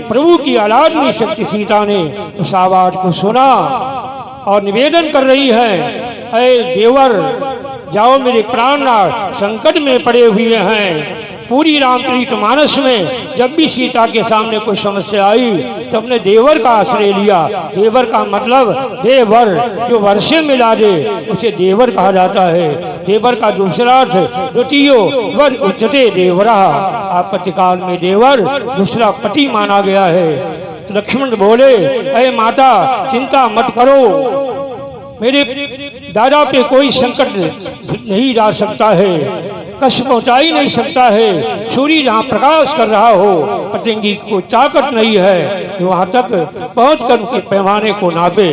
प्रभु की आराधनी शक्ति सीता ने उस आवाज को सुना और निवेदन कर रही है, अरे देवर जाओ, मेरे प्राणनाथ संकट में पड़े हुए हैं। पूरी रामचरित मानस में जब भी सीता के सामने कोई समस्या आई तो अपने देवर का आश्रय लिया। देवर का मतलब देवर, जो वर्षे मिला दे उसे देवर कहा जाता है। देवर का दूसरा अर्थ द्वितीयो वर उच्चते देवरा, आपत्ति काल में देवर दूसरा पति माना गया है। तो लक्ष्मण बोले, अरे माता चिंता मत करो, मेरे दादा पे कोई संकट नहीं डाल सकता है, कष्ट पहुंचा ही नहीं सकता है। सूर्य जहाँ प्रकाश कर रहा हो, पतंगी को ताकत नहीं है कि वहां तक पहुंचकर उनके पैमाने को नापे।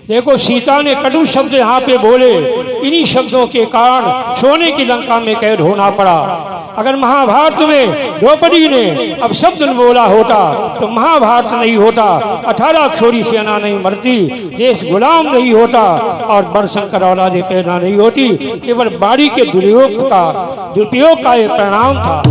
देखो सीता ने कटु शब्द यहाँ पे बोले, इन्हीं शब्दों के कारण सोने की लंका में कैद होना पड़ा। अगर महाभारत में द्रौपदी ने अब शब्द बोला होता तो महाभारत नहीं होता, 18 अक्षोरी सेना नहीं मरती, देश गुलाम नहीं होता और बड़शंकर औलादे पैदा नहीं होती। केवल बाड़ी के दुरुपयोग का ये परिणाम था।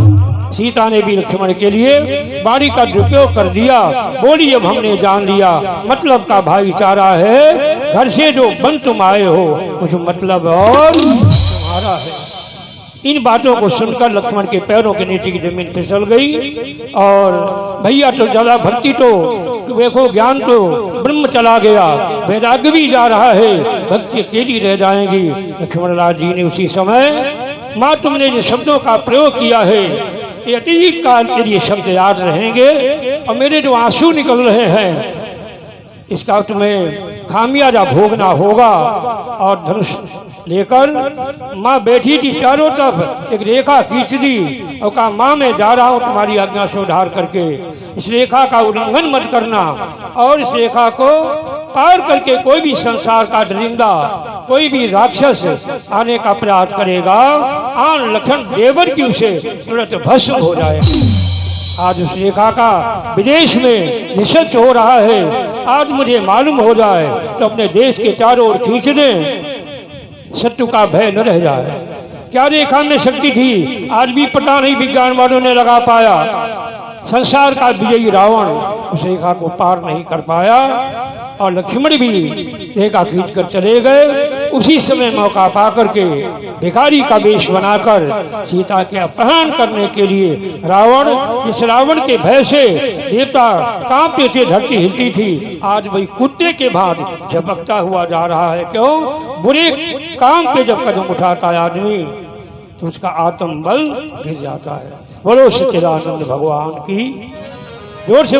सीता ने भी लक्ष्मण के लिए बाड़ी का दुरुपयोग कर दिया। बोली, अब हमने जान लिया मतलब का भाईचारा है, घर से जो बन तुम आए हो कुछ मतलब और तुम्हारा है। इन बातों को सुनकर लक्ष्मण के पैरों के नीचे की जमीन फिसल गई और भैया तो ज्यादा भक्ति तो देखो, ज्ञान तो ब्रह्म चला गया, वैराग्य भी जा रहा है, भक्ति अकेली रह जाएगी। लक्ष्मण राज जी ने उसी समय, माँ तुमने जो शब्दों का प्रयोग किया है ये अतीत काल के लिए शब्द याद रहेंगे और मेरे जो आंसू निकल रहे हैं इसका तुम्हें खामियाजा भोगना होगा। और धनुष लेकर माँ बैठी थी, चारों तरफ एक रेखा खींच दी और कहा, माँ मैं जा रहा हूँ तुम्हारी आज्ञा से उद्धार करके, इस रेखा का उल्लंघन मत करना और इस रेखा को पार करके कोई भी संसार का दरिंदा, कोई भी राक्षस आने का प्रयास करेगा, आन लखन देवर की उसे तुरंत भस्म हो जाए। आज उस रेखा का विदेश में निषेध हो रहा है, आज मुझे मालूम हो जाए तो अपने देश के चारों ओर खींच दें, शत्रु का भय न रह जाए। क्या रेखा में शक्ति थी, आज भी पता नहीं विज्ञान वालों ने लगा पाया। संसार का विजयी रावण उस रेखा को पार नहीं कर पाया और लक्ष्मण भी रेखा खींचकर चले गए। उसी समय मौका पाकर के भिखारी का वेश बनाकर सीता के अपहरण करने के लिए रावण, जिस रावण के भय से देवता कांपते थे, धरती हिलती थी, आज वही कुत्ते के भांति झपकता हुआ जा रहा है। क्यों? बुरे काम पे जब कदम उठाता है आदमी तो उसका आत्म बल गिर जाता है। बोलो सच्चिदानंद भगवान की जोर से।